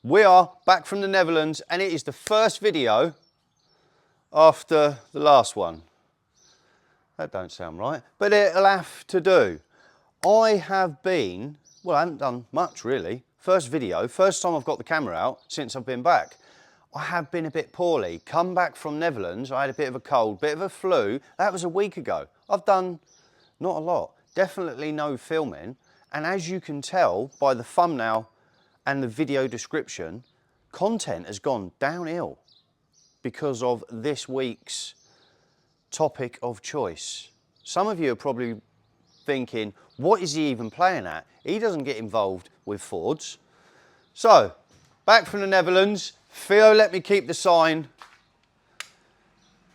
We are back from the Netherlands and it is the first video after the last one. That don't sound right, but it'll have to do. I have been, well, I haven't done much really. First video, first time I've got the camera out since I've been back. I have been a bit poorly. Come back from Netherlands, I had a bit of a cold, bit of a flu. That was a week ago. I've done not a lot, definitely no filming. And as you can tell by the thumbnail and the video description, content has gone downhill because of this week's topic of choice. Some of you are probably thinking, what is he even playing at? He doesn't get involved with Fords. So, back from the Netherlands, Theo let me keep the sign.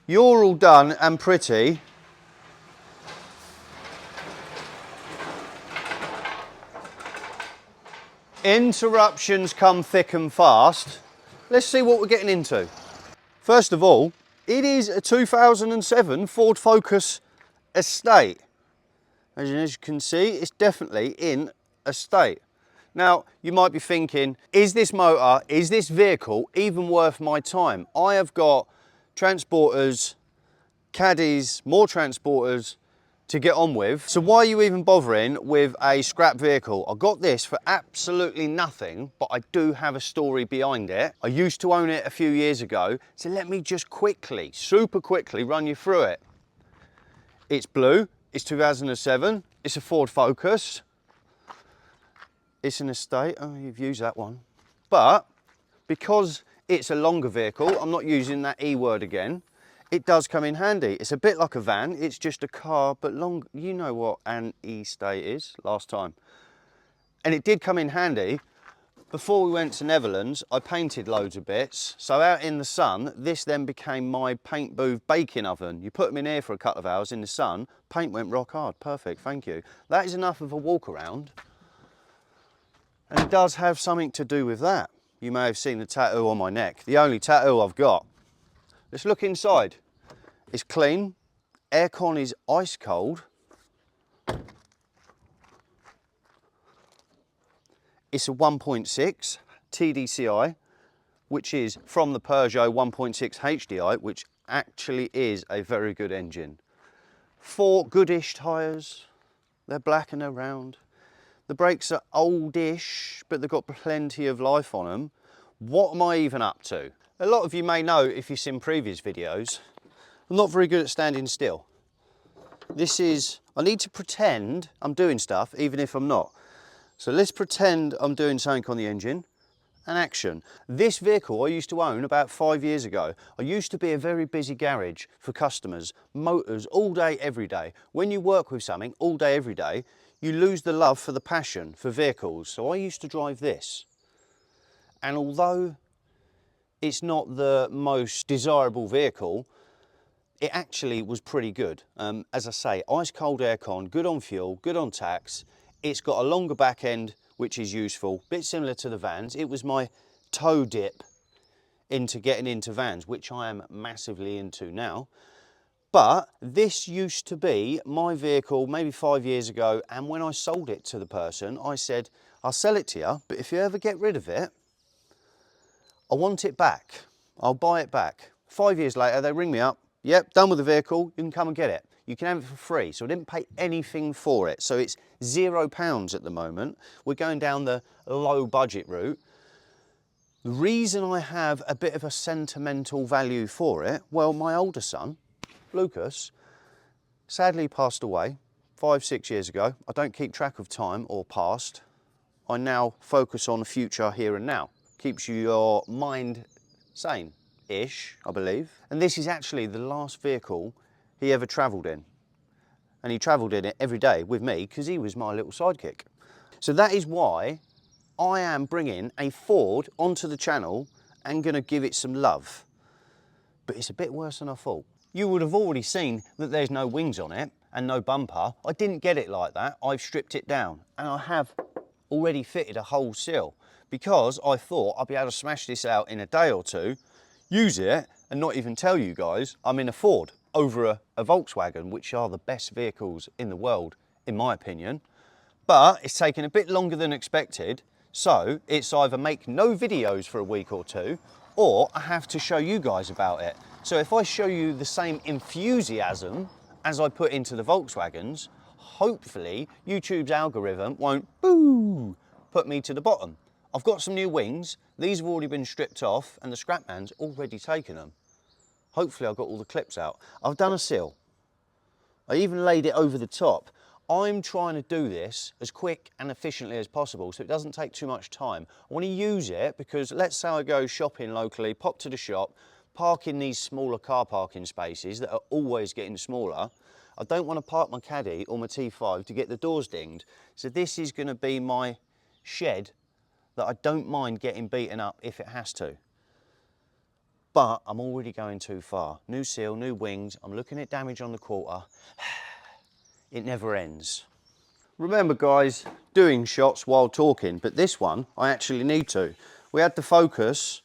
You're all done and pretty. Interruptions come thick and fast. Let's see what we're getting into. First of all, it is a 2007 Ford Focus Estate. As you can see, it's definitely in a state. Now, you might be thinking, is this motor, is this vehicle even worth my time? I have got transporters, caddies, more transporters to get on with. So why are you even bothering with a scrap vehicle? I got this for absolutely nothing, but I do have a story behind it. I used to own it a few years ago, so let me just quickly, super quickly run you through it. It's blue, it's 2007, it's a Ford Focus. It's an estate, oh, you've used that one. But because it's a longer vehicle, I'm not using that E word again, it does come in handy. It's a bit like a van, it's just a car, but long. You know what an estate is, last time. And it did come in handy. Before we went to Netherlands, I painted loads of bits. So out in the sun, this then became my paint booth baking oven. You put them in here for a couple of hours in the sun, paint went rock hard, perfect, thank you. That is enough of a walk around. And it does have something to do with that. You may have seen the tattoo on my neck, the only tattoo I've got. Let's look inside. It's clean, aircon is ice cold. It's a 1.6 TDCi, which is from the Peugeot 1.6 HDI, which actually is a very good engine. 4 goodish tyres, they're black and they're round. The brakes are oldish, but they've got plenty of life on them. What am I even up to? A lot of you may know, if you've seen previous videos, I'm not very good at standing still. This is, I need to pretend I'm doing stuff, even if I'm not. So let's pretend I'm doing something on the engine, and action. This vehicle I used to own about 5 years ago. I used to be a very busy garage for customers, motors all day, every day. When you work with something all day, every day, you lose the love for the passion for vehicles. So I used to drive this. And although it's not the most desirable vehicle, it actually was pretty good. As I say, ice cold aircon, good on fuel, good on tax. It's got a longer back end, which is useful, bit similar to the vans. It was my toe dip into getting into vans, which I am massively into now. But this used to be my vehicle maybe 5 years ago, and when I sold it to the person, I said, I'll sell it to you, but if you ever get rid of it, I want it back. I'll buy it back. 5 years later, they ring me up. Yep, done with the vehicle. You can come and get it. You can have it for free. So I didn't pay anything for it. So it's £0 at the moment. We're going down the low budget route. The reason I have a bit of a sentimental value for it, well, my older son, Lucas, sadly passed away 5, 6 years ago. I don't keep track of time or past. I now focus on the future here and now. Keeps your mind sane-ish, I believe. And this is actually the last vehicle he ever travelled in. And he travelled in it every day with me because he was my little sidekick. So that is why I am bringing a Ford onto the channel and going to give it some love. But it's a bit worse than I thought. You would have already seen that there's no wings on it and no bumper. I didn't get it like that. I've stripped it down and I have already fitted a whole sill, because I thought I'd be able to smash this out in a day or two, use it, and not even tell you guys I'm in a Ford over a Volkswagen, which are the best vehicles in the world, in my opinion. But it's taken a bit longer than expected So it's either make no videos for a week or two, or I have to show you guys about it. So if I show you the same enthusiasm as I put into the Volkswagens, hopefully YouTube's algorithm won't put me to the bottom. I've got some new wings. These have already been stripped off and the scrap man's already taken them. Hopefully I've got all the clips out. I've done a seal. I even laid it over the top. I'm trying to do this as quick and efficiently as possible so it doesn't take too much time. I want to use it because let's say I go shopping locally, pop to the shop, park in these smaller car parking spaces that are always getting smaller. I don't want to park my Caddy or my T5 to get the doors dinged. So this is going to be my shed that I don't mind getting beaten up if it has to. But I'm already going too far. New seal, new wings, I'm looking at damage on the quarter. It never ends. Remember guys, doing shots while talking, but this one I actually need to. We had the focus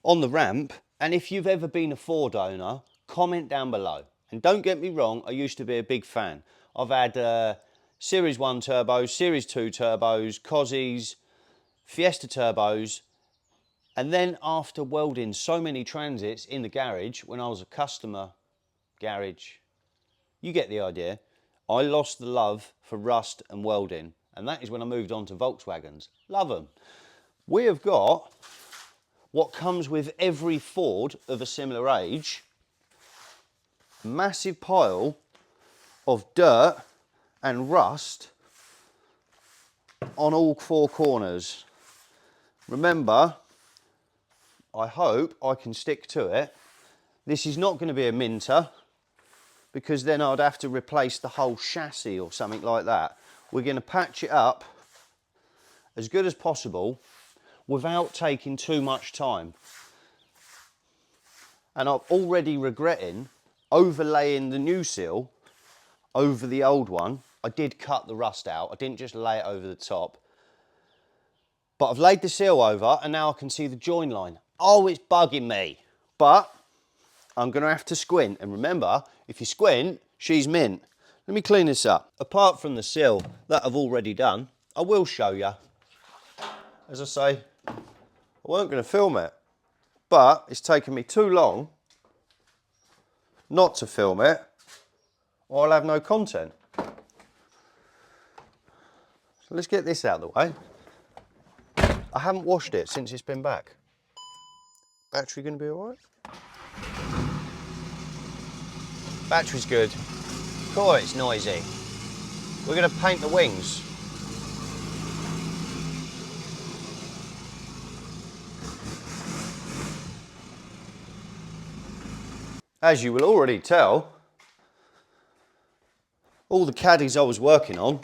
on the ramp, and if you've ever been a Ford owner, comment down below. And don't get me wrong, I used to be a big fan. I've had Series 1 turbos, Series 2 turbos, Cozzies, Fiesta turbos, and then after welding so many Transits in the garage, when I was a customer garage, you get the idea, I lost the love for rust and welding, and that is when I moved on to Volkswagens. Love them. We have got what comes with every Ford of a similar age, a massive pile of dirt and rust on all four corners. Remember, I hope I can stick to it. This is not going to be a minter because then I'd have to replace the whole chassis or something like that. We're going to patch it up as good as possible without taking too much time. And I'm already regretting overlaying the new seal over the old one. I did cut the rust out. I didn't just lay it over the top. But I've laid the seal over and now I can see the join line. Oh, it's bugging me. But I'm going to have to squint. And remember, if you squint, she's mint. Let me clean this up. Apart from the seal that I've already done, I will show you. As I say, I weren't going to film it. But it's taken me too long not to film it, or I'll have no content. So let's get this out of the way. I haven't washed it since it's been back. Battery going to be all right? Battery's good. Cool, it's noisy. We're going to paint the wings. As you will already tell, all the caddies I was working on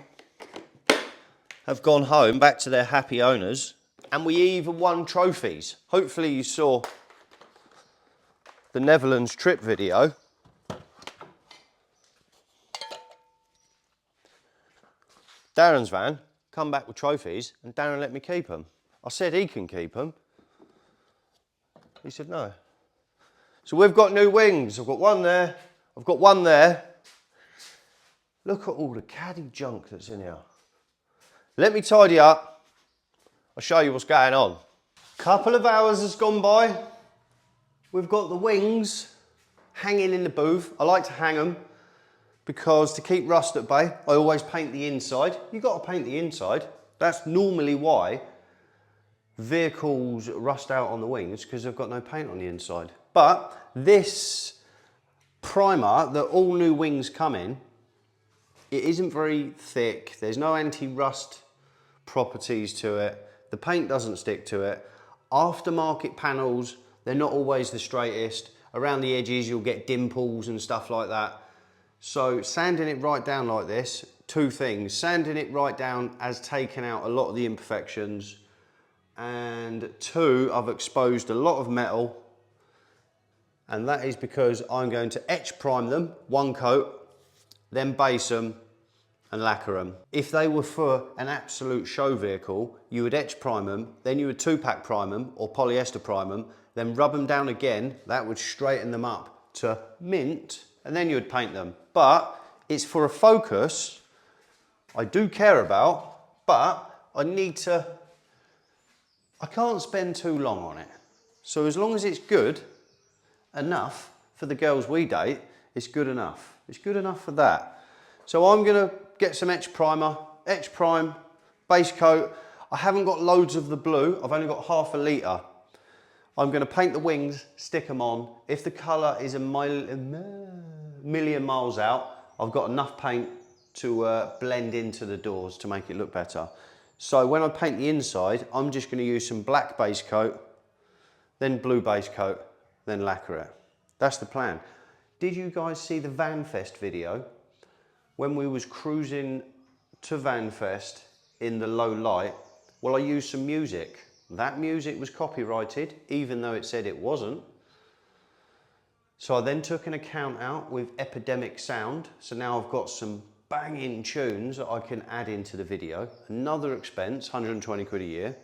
have gone home back to their happy owners, and we even won trophies. Hopefully you saw the Netherlands trip video. Darren's van come back with trophies and Darren let me keep them. I said he can keep them. He said no. So we've got new wings. I've got one there. I've got one there. Look at all the caddy junk that's in here. Let me tidy up. I'll show you what's going on. Couple of hours has gone by. We've got the wings hanging in the booth. I like to hang them because to keep rust at bay, I always paint the inside. You've got to paint the inside. That's normally why vehicles rust out on the wings, because they've got no paint on the inside. But this primer that all new wings come in, it isn't very thick. There's no anti-rust properties to it. The paint doesn't stick to it. Aftermarket panels, they're not always the straightest. Around the edges, you'll get dimples and stuff like that. So sanding it right down like this, two things. Sanding it right down has taken out a lot of the imperfections. And two, I've exposed a lot of metal. And that is because I'm going to etch prime them, one coat, then base them and lacquer them. If they were for an absolute show vehicle, you would etch prime them, then you would 2-pack prime them or polyester prime them, then rub them down again. That would straighten them up to mint, and then you would paint them. But it's for a Focus I do care about, but I need to I can't spend too long on it. So as long as it's good enough for the girls we date, it's good enough. It's good enough for that. So I'm gonna get some etch primer, etch prime, base coat. I haven't got loads of the blue, I've only got half a litre. I'm gonna paint the wings, stick them on. If the colour is a million miles out, I've got enough paint to blend into the doors to make it look better. So when I paint the inside, I'm just gonna use some black base coat, then blue base coat, then lacquer it. That's the plan. Did you guys see the Vanfest video? When we was cruising to Vanfest in the low light, well, I used some music. That music was copyrighted, even though it said it wasn't. So I then took an account out with Epidemic Sound. So now I've got some banging tunes that I can add into the video. Another expense, 120 quid a year.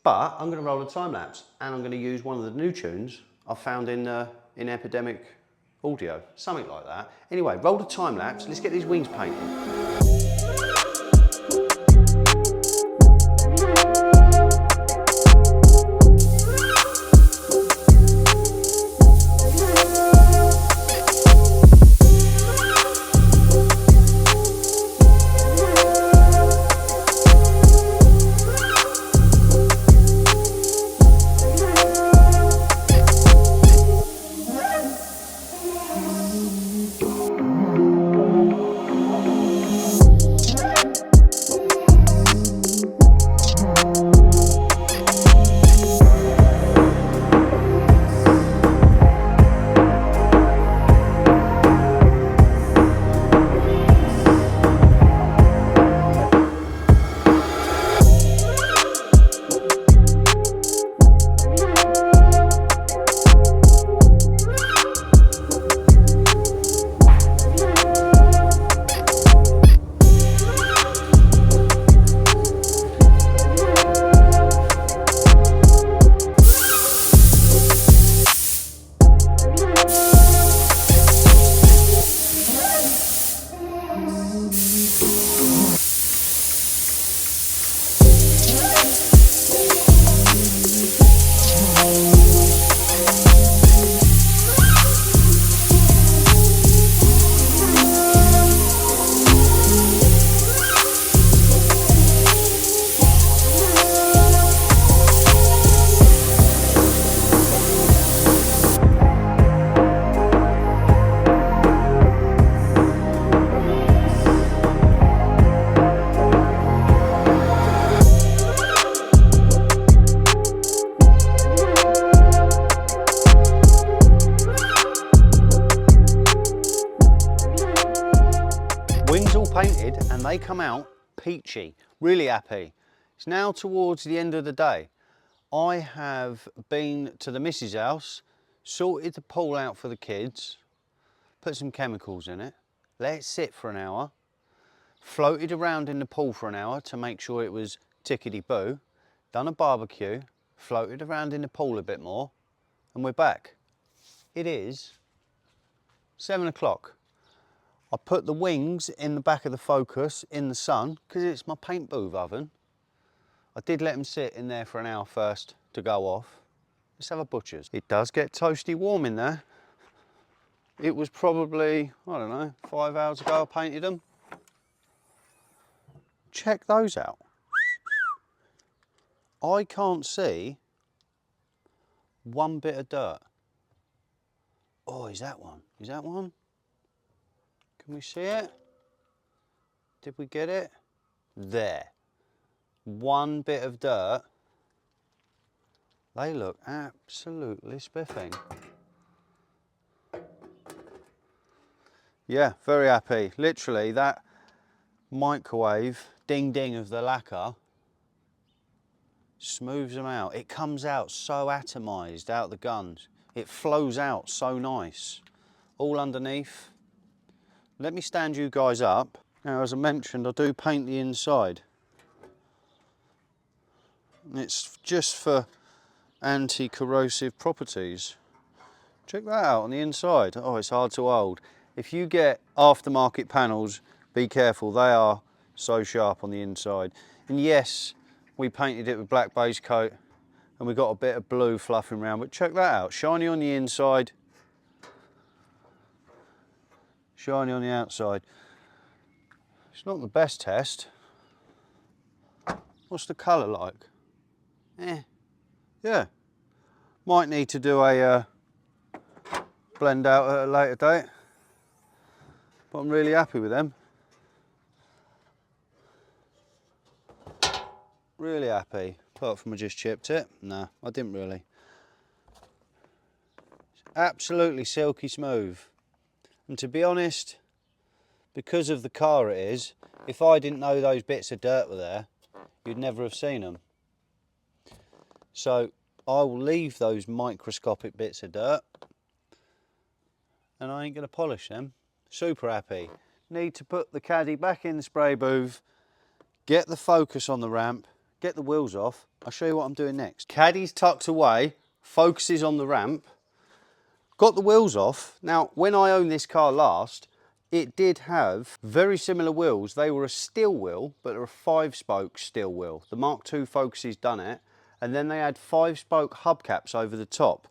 But I'm gonna roll a time lapse and I'm gonna use one of the new tunes I found in Epidemic Audio, something like that. Anyway, roll the time lapse, let's get these wings painted. Wings all painted and they come out peachy, really happy. It's now towards the end of the day. I have been to the missus' house, sorted the pool out for the kids, put some chemicals in it, let it sit for an hour, floated around in the pool for an hour to make sure it was tickety-boo, done a barbecue, floated around in the pool a bit more, and we're back. It is 7 o'clock. I put the wings in the back of the Focus in the sun because it's my paint booth oven. I did let them sit in there for an hour first to go off. Let's have a butcher's. It does get toasty warm in there. It was probably, I don't know, 5 hours ago I painted them. Check those out. I can't see one bit of dirt. Oh, is that one? Is that one? Can we see it? Did we get it? There. One bit of dirt. They look absolutely spiffing. Yeah, very happy. Literally, that microwave ding ding of the lacquer smooths them out. It comes out so atomised out the guns. It flows out so nice. All underneath. Let me stand you guys up. Now, as I mentioned, I do paint the inside. It's just for anti-corrosive properties. Check that out on the inside. Oh, it's hard to hold. If you get aftermarket panels, be careful. They are so sharp on the inside. And yes, we painted it with black base coat and we got a bit of blue fluffing around, but check that out, shiny on the inside, shiny on the outside. It's not the best test. What's the colour like? Yeah. Might need to do a blend out at a later date, but I'm really happy with them. Really happy, apart from I just chipped it. No, I didn't really. It's absolutely silky smooth. And to be honest, because of the car it is, if I didn't know those bits of dirt were there, you'd never have seen them. So I will leave those microscopic bits of dirt and I ain't going to polish them. Super happy. Need to put the caddy back in the spray booth, get the focus on the ramp, get the wheels off. I'll show you what I'm doing next. Caddy's tucked away, focus is on the ramp, got the wheels off. Now, when I owned this car last, it did have very similar wheels. They were a steel wheel, but they're a 5-spoke steel wheel. The Mark II Focuses done it, and then they had 5-spoke hubcaps over the top.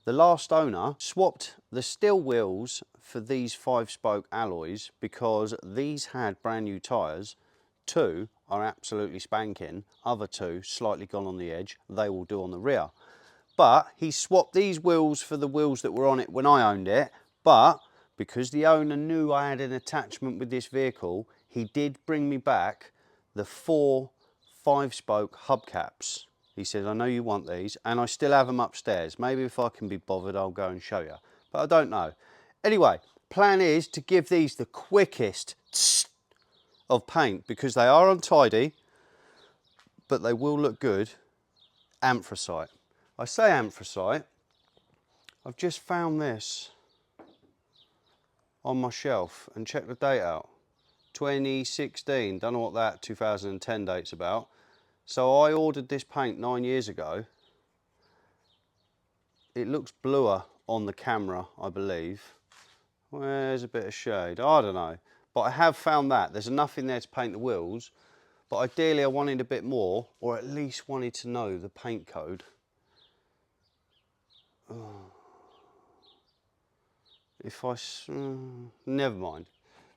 The last owner swapped the steel wheels for these 5-spoke alloys because these had brand new tyres. 2 are absolutely spanking, other 2 slightly gone on the edge. They will do on the rear. But he swapped these wheels for the wheels that were on it when I owned it, but because the owner knew I had an attachment with this vehicle, he did bring me back the 4 5-spoke hubcaps. He said, I know you want these, and I still have them upstairs. Maybe if I can be bothered, I'll go and show you. But I don't know. Anyway, plan is to give these the quickest of paint because they are untidy, but they will look good. Anthracite. I say anthracite. I've just found this on my shelf and check the date out. 2016, don't know what that 2010 date's about. So I ordered this paint 9 years ago. It looks bluer on the camera, I believe. Where's a bit of shade? I don't know. But I have found that. There's enough in there to paint the wheels. But ideally I wanted a bit more, or at least wanted to know the paint code. Oh. Never mind.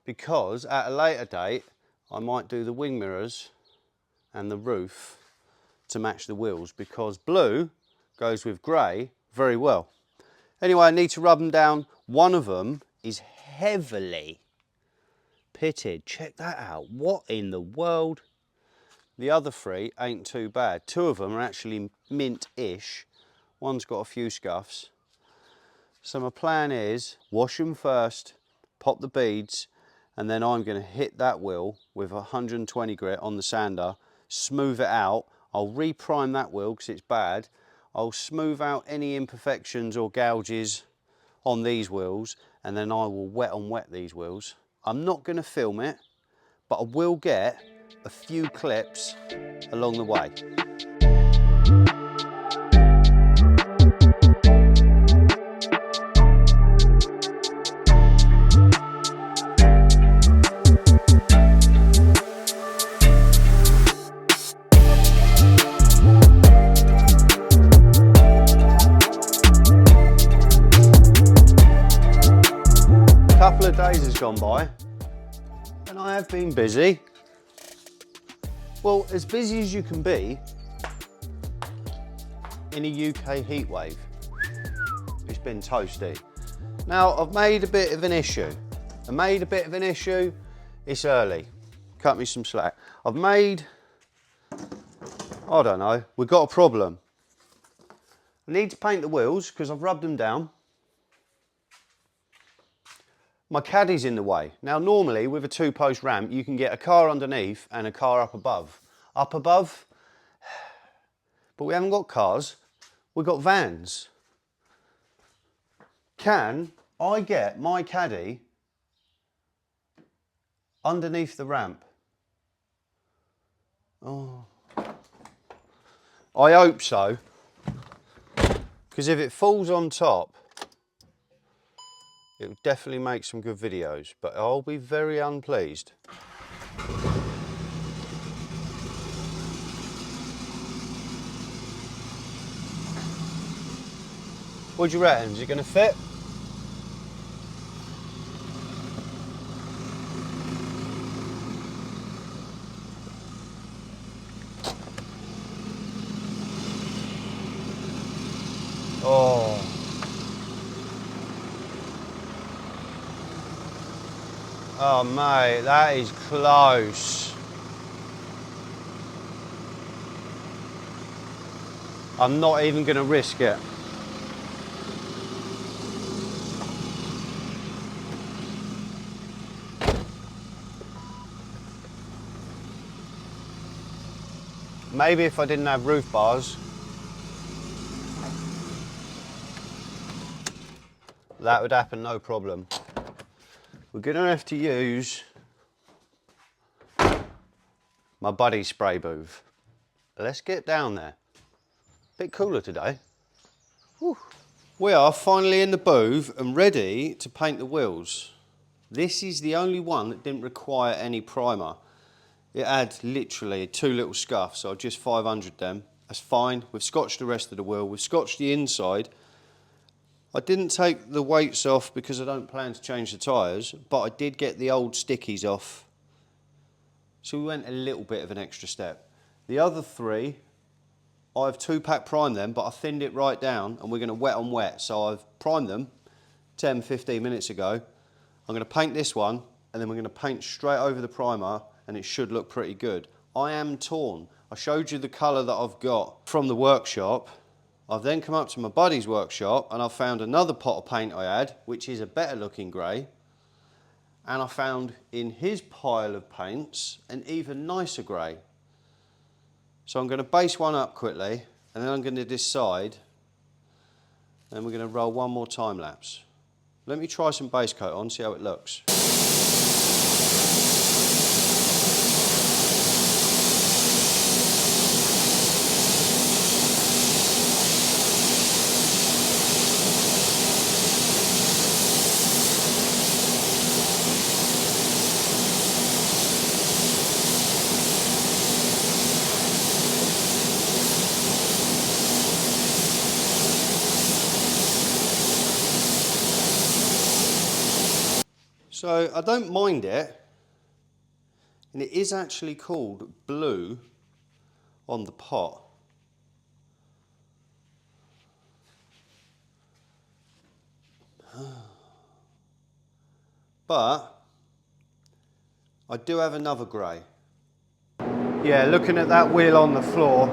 Because at a later date, I might do the wing mirrors and the roof to match the wheels because blue goes with grey very well. Anyway, I need to rub them down. One of them is heavily pitted. Check that out. What in the world? The other 3 ain't too bad. 2 of them are actually mint-ish. One's got a few scuffs. So my plan is wash them first, pop the beads, and then I'm going to hit that wheel with 120 grit on the sander, smooth it out. I'll reprime that wheel because it's bad. I'll smooth out any imperfections or gouges on these wheels, and then I will wet on wet these wheels. I'm not going to film it, but I will get a few clips along the way. Couple of days has gone by and I have been busy. Well, as busy as you can be in a UK heat wave. It's been toasty. Now I've made a bit of an issue. It's early. Cut me some slack. I don't know, we've got a problem. I need to paint the wheels because I've rubbed them down. My caddy's in the way. Now normally with a 2-post ramp you can get a car underneath and a car up above. Up above, but we haven't got cars, we've got vans. Can I get my caddy underneath the ramp? Oh, I hope so, because if it falls on top, it will definitely make some good videos, but I'll be very unpleased. What do you reckon? Is it going to fit? Oh. Oh mate, that is close. I'm not even going to risk it. Maybe if I didn't have roof bars, that would happen no problem. We're going to have to use my buddy spray booth. Let's get down there. Bit cooler today. Whew. We are finally in the booth and ready to paint the wheels. This is the only one that didn't require any primer. It had literally 2 little scuffs, so I've just 500 them. That's fine. We've scotched the rest of the wheel. We've scotched the inside. I didn't take the weights off because I don't plan to change the tyres, but I did get the old stickies off. So we went a little bit of an extra step. The other 3, I've 2-pack primed them, but I thinned it right down and we're going to wet on wet. So I've primed them 10, 15 minutes ago. I'm going to paint this one and then we're going to paint straight over the primer and it should look pretty good. I am torn. I showed you the colour that I've got from the workshop. I've then come up to my buddy's workshop and I've found another pot of paint I had, which is a better looking grey. And I found in his pile of paints an even nicer grey. So I'm going to base one up quickly and then I'm going to decide, and we're going to roll one more time lapse. Let me try some base coat on, see how it looks. So I don't mind it, and it is actually called blue on the pot. But I do have another grey. Yeah, looking at that wheel on the floor,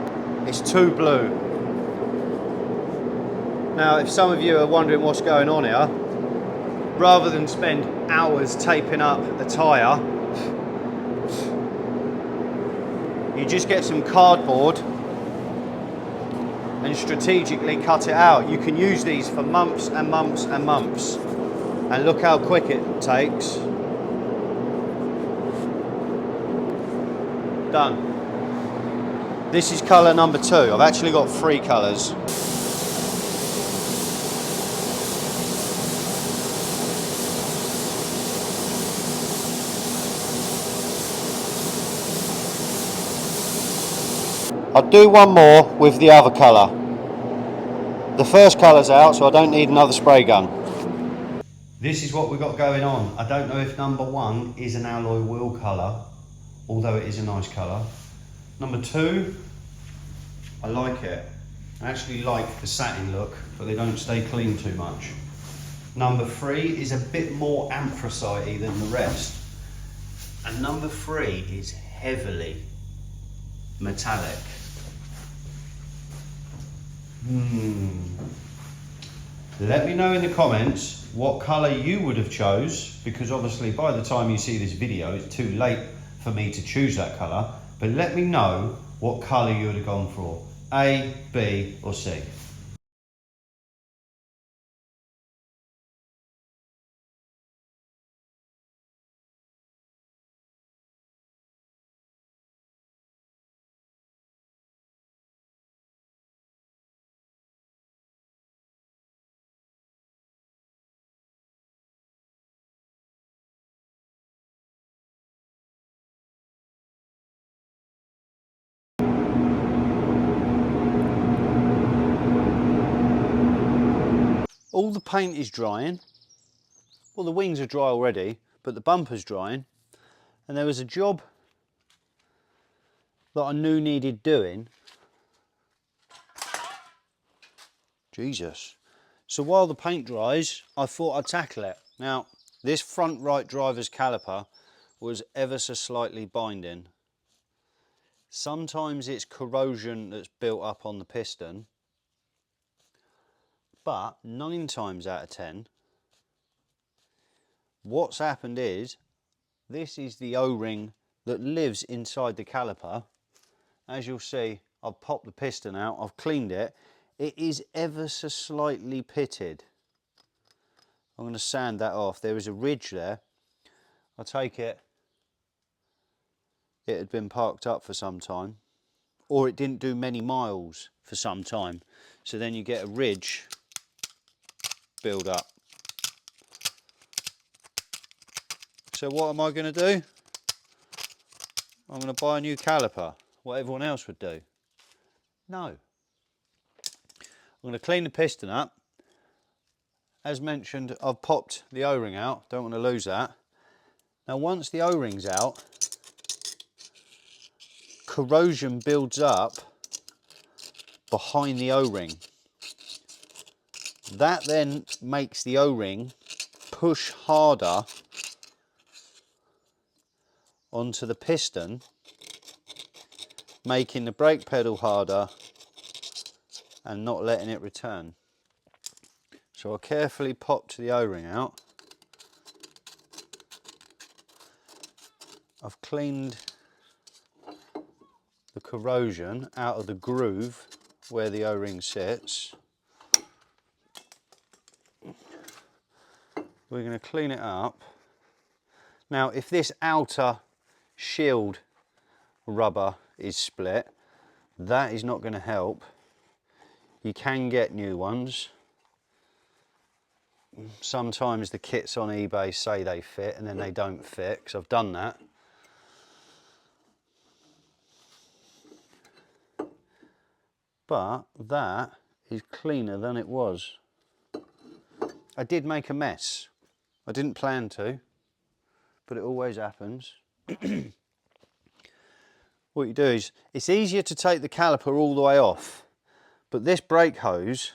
it's too blue. Now, if some of you are wondering what's going on here, rather than spend hours taping up a tyre, you just get some cardboard and strategically cut it out. You can use these for months and months and months. And look how quick it takes. Done. This is colour number 2. I've actually got 3 colours. I'll do one more with the other colour. The first colour's out, so I don't need another spray gun. This is what we've got going on. I don't know if number 1 is an alloy wheel colour, although it is a nice colour. Number 2, I like it. I actually like the satin look, but they don't stay clean too much. Number 3 is a bit more anthracite-y than the rest. And number 3 is heavily metallic. Let me know in the comments what colour you would have chose, because obviously by the time you see this video it's too late for me to choose that colour, but let me know what colour you would have gone for, A, B or C. all the paint is drying. Well, the wings are dry already, but the bumper's drying. And there was a job that I knew needed doing. Jesus. So while the paint dries, I thought I'd tackle it. Now, this front right driver's caliper was ever so slightly binding. Sometimes it's corrosion that's built up on the piston, but 9 times out of 10, what's happened is, this is the O-ring that lives inside the caliper. As you'll see, I've popped the piston out, I've cleaned it. It is ever so slightly pitted. I'm going to sand that off. There is a ridge there. I take it had been parked up for some time, or it didn't do many miles for some time. So then you get a ridge build up. So what am I going to do? I'm going to buy a new caliper, what everyone else would do. No. I'm going to clean the piston up. As mentioned, I've popped the O-ring out, don't want to lose that. Now once the O-ring's out, corrosion builds up behind the O-ring. That then makes the O-ring push harder onto the piston, making the brake pedal harder and not letting it return. So I carefully popped the O-ring out. I've cleaned the corrosion out of the groove where the O-ring sits. We're going to clean it up. Now if this outer shield rubber is split, that is not going to help. You can get new ones. Sometimes the kits on eBay say they fit and then they don't fit, because I've done that. But that is cleaner than it was. I did make a mess. I didn't plan to, but it always happens. What you do is, it's easier to take the caliper all the way off, but this brake hose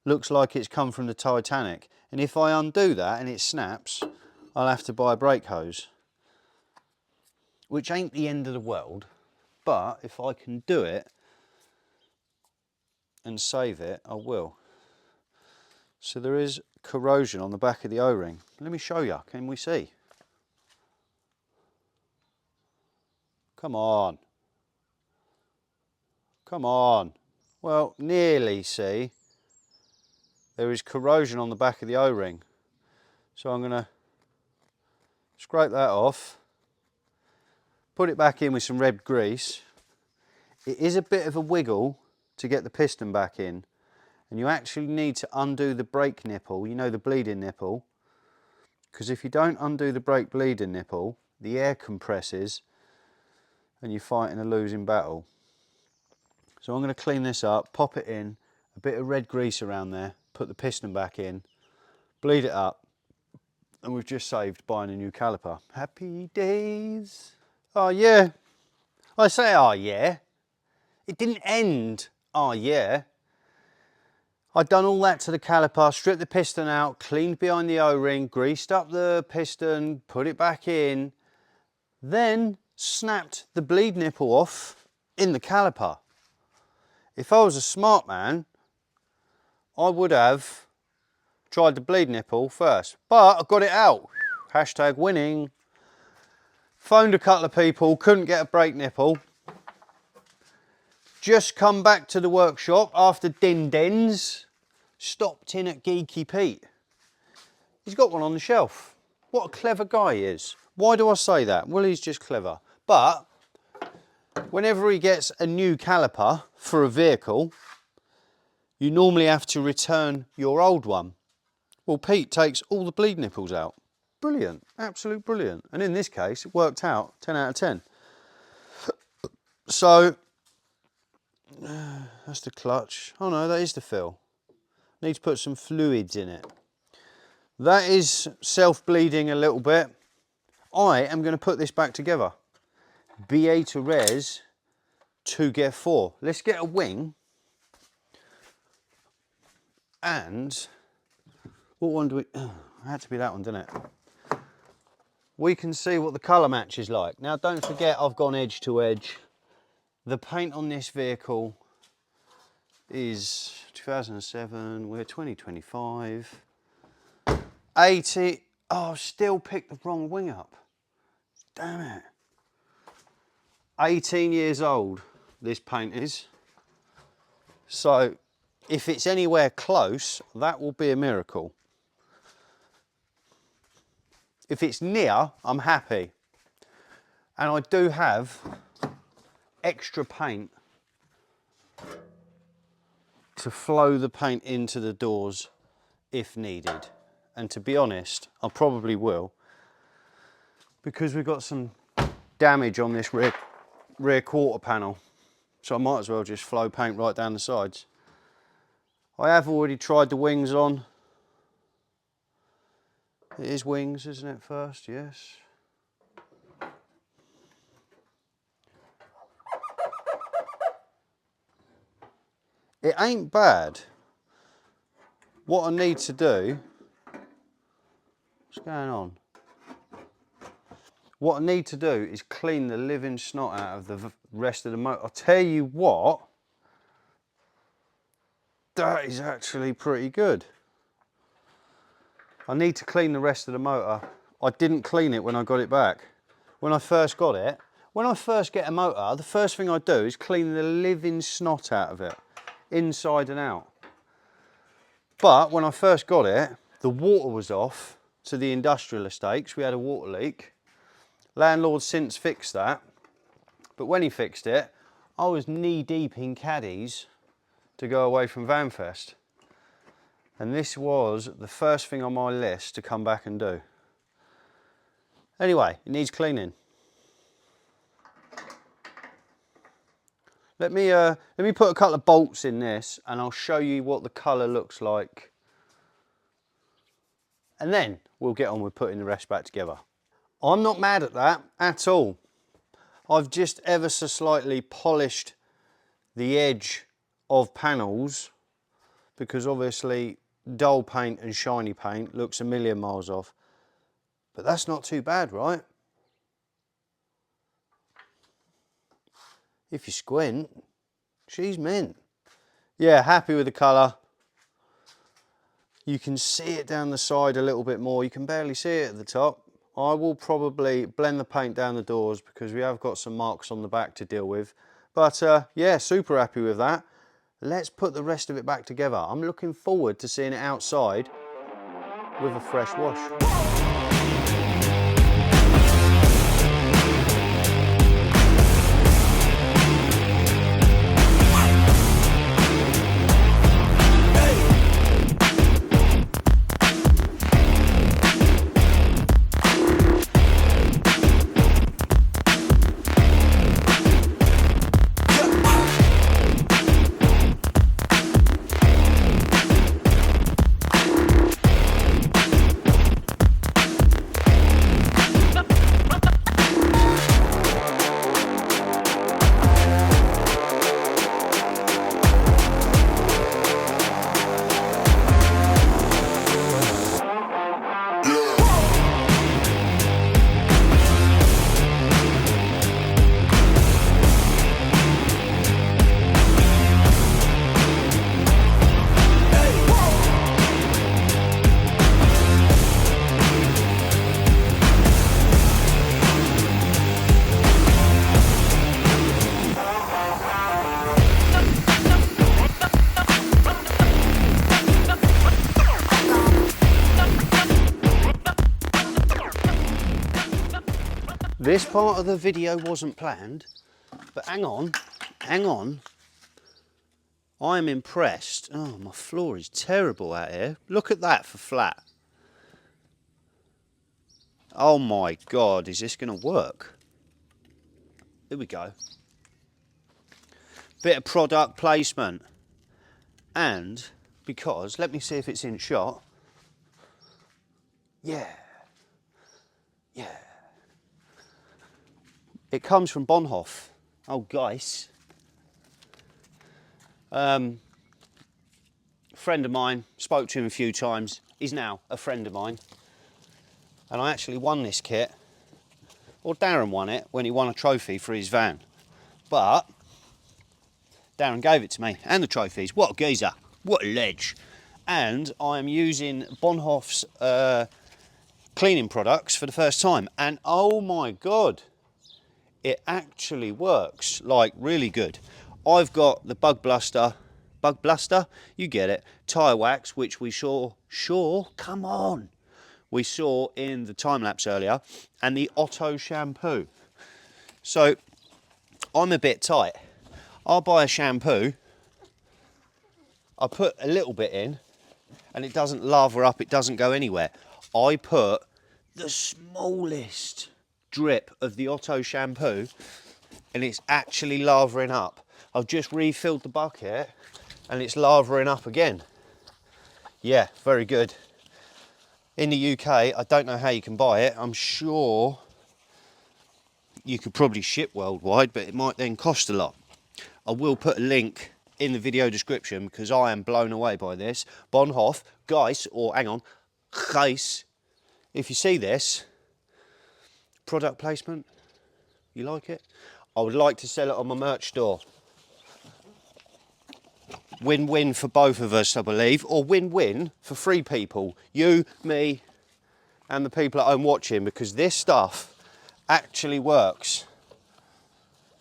looks like it's come from the Titanic, and if I undo that and it snaps, I'll have to buy a brake hose, which ain't the end of the world, but if I can do it and save it, I will. So there is corrosion on the back of the O-ring. Let me show you, can we see? Come on. Come on. Well, nearly see. There is corrosion on the back of the O-ring. So I'm going to scrape that off, put it back in with some red grease. It is a bit of a wiggle to get the piston back in, and you actually need to undo the brake nipple, you know, the bleeding nipple, because if you don't undo the brake bleeding nipple, the air compresses and you're fighting a losing battle. So I'm going to clean this up, pop it in, a bit of red grease around there, put the piston back in, bleed it up, and we've just saved buying a new caliper. Happy days. Oh yeah. I say oh yeah. It didn't end oh yeah. I'd done all that to the caliper, stripped the piston out, cleaned behind the O-ring, greased up the piston, put it back in, then snapped the bleed nipple off in the caliper. If I was a smart man, I would have tried the bleed nipple first, but I got it out. Hashtag winning. Phoned a couple of people, couldn't get a brake nipple. Just come back to the workshop after din-dins, stopped in at Geeky Pete. He's got one on the shelf. What a clever guy he is. Why do I say that? Well, he's just clever. But whenever he gets a new caliper for a vehicle, you normally have to return your old one. Well, Pete takes all the bleed nipples out. Brilliant, absolute brilliant. And in this case, it worked out 10 out of 10. So, that's the clutch. Oh no, that is the fill. Need to put some fluids in it. That is self-bleeding a little bit. I am going to put this back together. BA to res 2 get 4. Let's get a wing. And what one do we... Oh, it had to be that one, didn't it? We can see what the colour match is like. Now don't forget I've gone edge to edge. The paint on this vehicle is 2007, we're 2025. 80, oh, I've still picked the wrong wing up. Damn it. 18 years old, this paint is. So if it's anywhere close, that will be a miracle. If it's near, I'm happy. And I do have extra paint to flow the paint into the doors if needed. And to be honest, I probably will, because we've got some damage on this rear quarter panel. So I might as well just flow paint right down the sides. I have already tried the wings on. It is wings, isn't it, first? Yes. It ain't bad. What I need to do... What's going on? What I need to do is clean the living snot out of the rest of the motor. I'll tell you what, that is actually pretty good. I need to clean the rest of the motor. I didn't clean it when I got it back. When I first got it, when I first get a motor, the first thing I do is clean the living snot out of it, inside and out. But when I first got it, the water was off to the industrial estates. We had a water leak. Landlord since fixed that, but when he fixed it, I was knee deep in caddies to go away from Vanfest. And this was the first thing on my list to come back and do. Anyway, it needs cleaning. Let me put a couple of bolts in this and I'll show you what the colour looks like. And then we'll get on with putting the rest back together. I'm not mad at that at all. I've just ever so slightly polished the edge of panels because obviously dull paint and shiny paint looks a million miles off. But that's not too bad, right? If you squint, she's mint. Yeah, happy with the colour. You can see it down the side a little bit more. You can barely see it at the top. I will probably blend the paint down the doors because we have got some marks on the back to deal with. But yeah, super happy with that. Let's put the rest of it back together. I'm looking forward to seeing it outside with a fresh wash. This part of the video wasn't planned, but hang on. I'm impressed. Oh, my floor is terrible out here. Look at that for flat. Oh my God, is this going to work? Here we go. Bit of product placement and because, let me see if it's in shot. Yeah. Yeah. It comes from Bonhoff. Oh, guys. Friend of mine, spoke to him a few times. He's now a friend of mine. And I actually won this kit. Or Darren won it when he won a trophy for his van. But Darren gave it to me and the trophies. What a geezer. What a ledge. And I'm using Bonhoff's cleaning products for the first time. And oh my God, it actually works like really good. I've got the Bug Bluster, you get it, tyre wax, which we saw, come on, we saw in the time lapse earlier, and the Otto shampoo. So I'm a bit tight. I'll buy a shampoo, I put a little bit in, and it doesn't lather up, it doesn't go anywhere. I put the smallest drip of the Otto shampoo, and it's actually lathering up. I've just refilled the bucket, and it's lathering up again. Yeah, very good. In the UK, I don't know how you can buy it. I'm sure you could probably ship worldwide, but it might then cost a lot. I will put a link in the video description because I am blown away by this. Bonhoff, Geiss, or hang on, Geiss. If you see this, product placement, you like it? I would like to sell it on my merch store. Win-win for both of us, I believe, or win-win for 3 people. You, me, and the people at home watching, because this stuff actually works.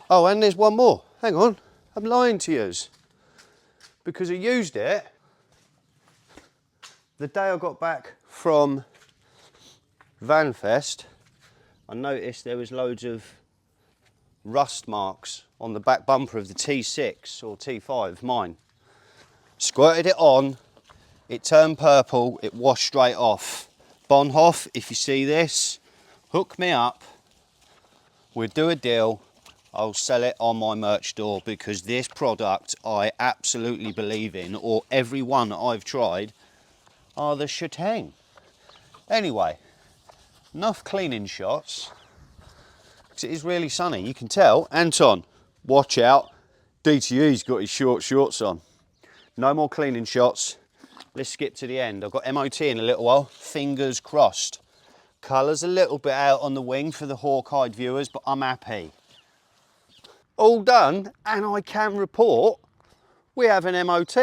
Oh, and there's one more. Hang on, I'm lying to yous. Because I used it the day I got back from Vanfest. I noticed there was loads of rust marks on the back bumper of the T6 or T5, mine. Squirted it on, it turned purple, it washed straight off. Bonhoff, if you see this, hook me up, we'll do a deal, I'll sell it on my merch store, because this product I absolutely believe in, or every one that I've tried, are the shitang. Anyway, enough cleaning shots, because it is really sunny, you can tell. Anton, watch out, DTE's got his short shorts on. No more cleaning shots. Let's skip to the end. I've got MOT in a little while, fingers crossed. Colour's a little bit out on the wing for the hawk-eyed viewers, but I'm happy. All done, and I can report we have an MOT.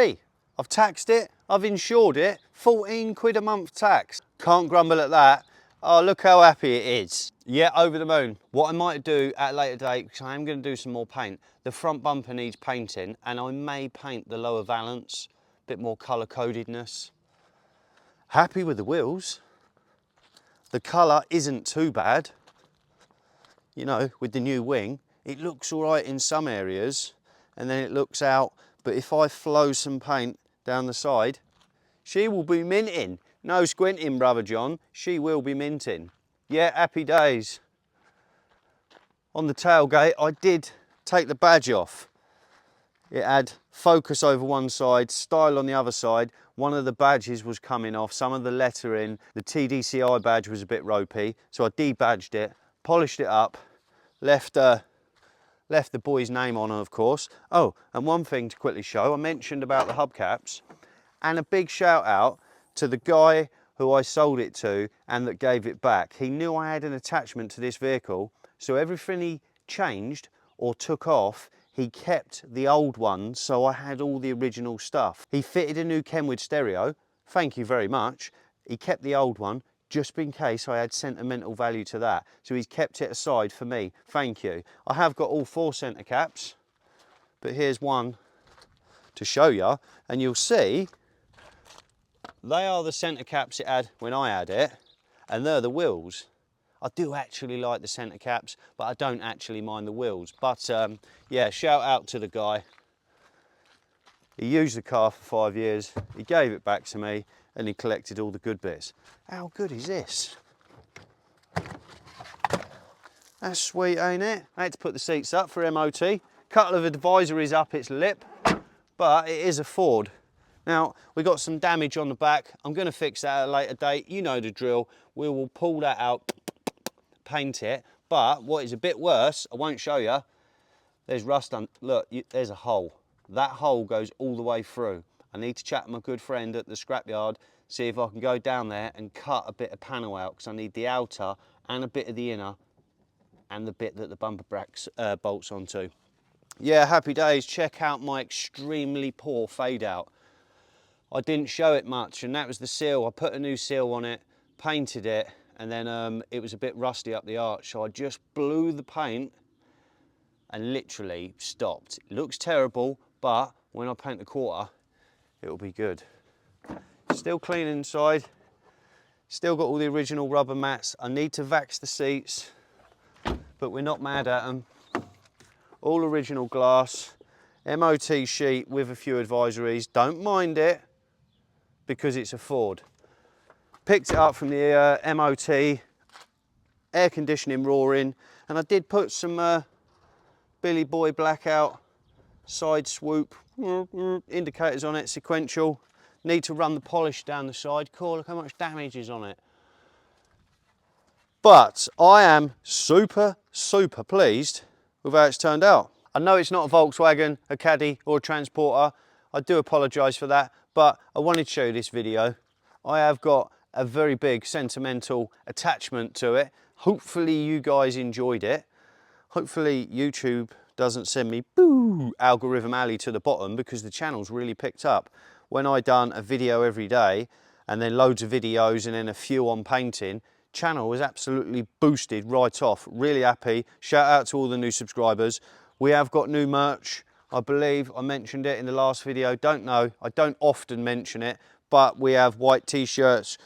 I've taxed it, I've insured it, 14 quid a month tax. Can't grumble at that. Oh, look how happy it is. Yeah, over the moon. What I might do at a later date, because I am going to do some more paint, the front bumper needs painting, and I may paint the lower valance, a bit more colour codedness. Happy with the wheels. The colour isn't too bad. You know, with the new wing, it looks all right in some areas, and then it looks out, but if I flow some paint down the side, she will be minting. No squinting, brother John, she will be minting. Yeah, happy days. On the tailgate, I did take the badge off. It had focus over one side, style on the other side. One of the badges was coming off, some of the lettering. The TDCI badge was a bit ropey, so I debadged it, polished it up, left the boy's name on, of course. Oh, and one thing to quickly show, I mentioned about the hubcaps, and a big shout out to the guy who I sold it to and that gave it back. He knew I had an attachment to this vehicle, so everything he changed or took off, he kept the old one, so I had all the original stuff. He fitted a new Kenwood stereo, thank you very much. He kept the old one, just in case I had sentimental value to that. So he's kept it aside for me, thank you. I have got all 4 centre caps, but here's one to show you, and you'll see they are the centre caps it had when I had it, and they're the wheels. I do actually like the centre caps, but I don't actually mind the wheels. But yeah, shout out to the guy. He used the car for 5 years, he gave it back to me, and he collected all the good bits. How good is this? That's sweet, ain't it? I had to put the seats up for MOT. Couple of advisories up its lip, but it is a Ford. Now, we got some damage on the back. I'm going to fix that at a later date. You know the drill. We will pull that out, paint it. But what is a bit worse, I won't show you, there's rust on. Look, there's a hole. That hole goes all the way through. I need to chat to my good friend at the scrapyard, see if I can go down there and cut a bit of panel out, because I need the outer and a bit of the inner and the bit that the bumper bracket bolts onto. Yeah, happy days. Check out my extremely poor fade out. I didn't show it much, and that was the seal. I put a new seal on it, painted it, and then it was a bit rusty up the arch, so I just blew the paint and literally stopped. It looks terrible, but when I paint the quarter, it'll be good. Still clean inside. Still got all the original rubber mats. I need to vax the seats, but we're not mad at them. All original glass. MOT sheet with a few advisories. Don't mind it, because it's a Ford. Picked it up from the MOT, air conditioning roaring, and I did put some Billy Boy blackout, side swoop, indicators on it, sequential. Need to run the polish down the side. Cool, look how much damage is on it. But I am super, super pleased with how it's turned out. I know it's not a Volkswagen, a Caddy or a Transporter. I do apologise for that, but I wanted to show you this video. I have got a very big sentimental attachment to it. Hopefully you guys enjoyed it. Hopefully YouTube doesn't send me boo algorithm alley to the bottom, because the channel's really picked up. When I done a video every day and then loads of videos and then a few on painting, channel was absolutely boosted right off. Really happy. Shout out to all the new subscribers. We have got new merch. I believe I mentioned it in the last video. Don't know. I don't often mention it, but we have white t-shirts,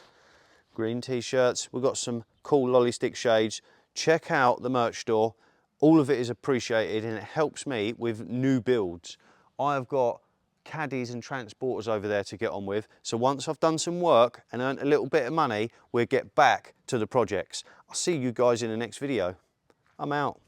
green t-shirts. We've got some cool lolly stick shades. Check out the merch store. All of it is appreciated, and it helps me with new builds. I have got caddies and transporters over there to get on with. So once I've done some work and earned a little bit of money, we'll get back to the projects. I'll see you guys in the next video. I'm out.